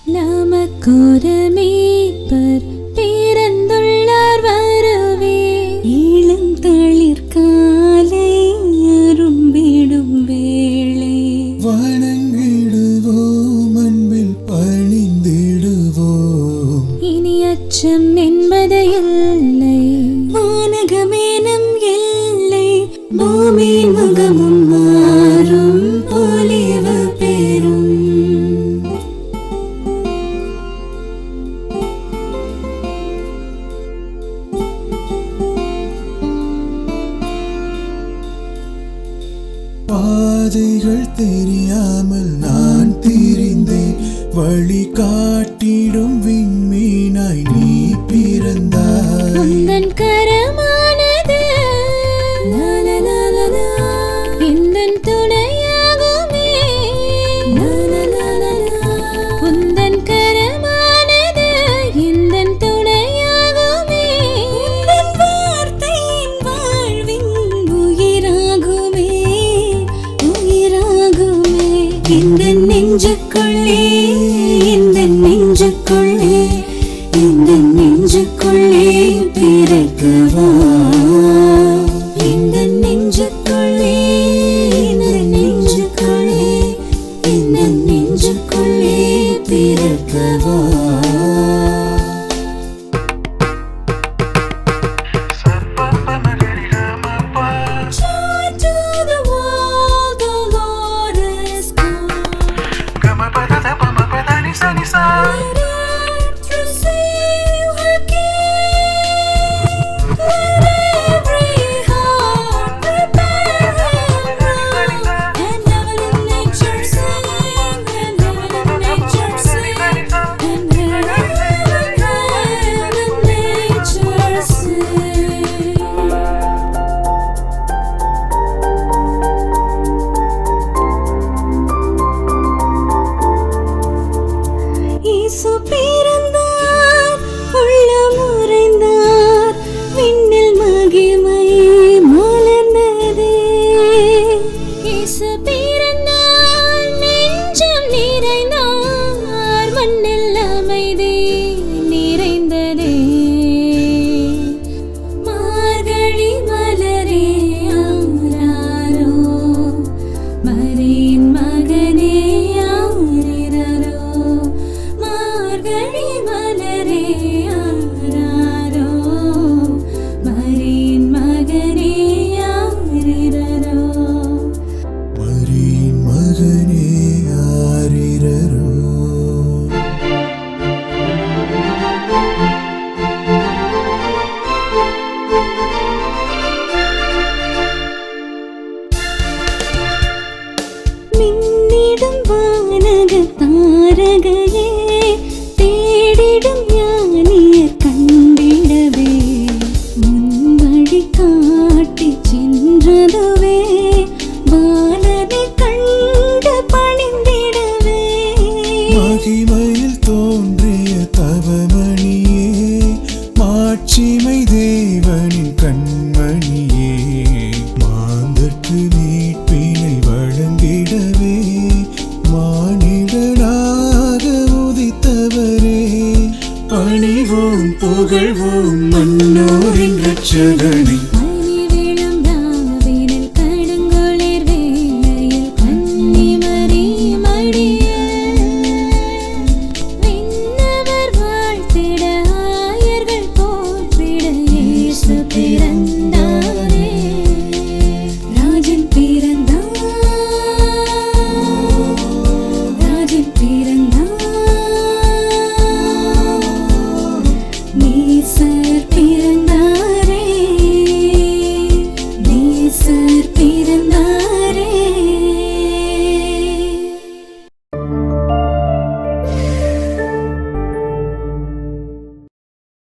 நமக்கொரு மீட்பர் பிறந்துள்ளார் வரவே, இளம் தளிர் காலை அரும்பிடும் வேளை, வணங்கிடுவோம் அன்பில் பணிந்திடுவோம். இனி அச்சம் என்பது இல்லை, வானகமேனம் இல்லை, பூமியின் முகமும் மாறும் பொலிவு பெறும். பாதைகள் தெரியாமல் நான் திரிந்தேன், வழி காட்டிடும் விண்மீனாய் நீ பிறந்தாய். உந்தன் கரமானது எந்தன் துணையாகுமே, உந்தன் கரமானது எந்தன் துணையாகுமே, உந்தன் வார்த்தையின் வாழ்வின் உயிராகுமே, உயிராகுமே. இந்த நெஞ்சுக்குள்ளே, இந்த நெஞ்சுக்குள்ளே, இந்த நெஞ்சுக்குள்ளே பிறக்கவா, இந்த நெஞ்சுக்குள்ளே, இந்த நெஞ்சுக்குள்ளே, இந்த நெஞ்சுக்குள்ளே பிறக்கவா. தாரகையே தேடிடும் ஞானியர் கண்டிடவே, முன்வழி காட்டி சென்றதுவே, பாலனை கண்டு பணிந்திடவே. மகிமையில் தோன்றிய தவமணியே, மாட்சிமை தேவனின் கண்மணியே, மாந்தற்கு மீட்பினை வழங்கிடவே, மானிடனாக உதித்தவரே, பணிவோம் புகழ்வோம் மன்னோரின் இரட்சகரே.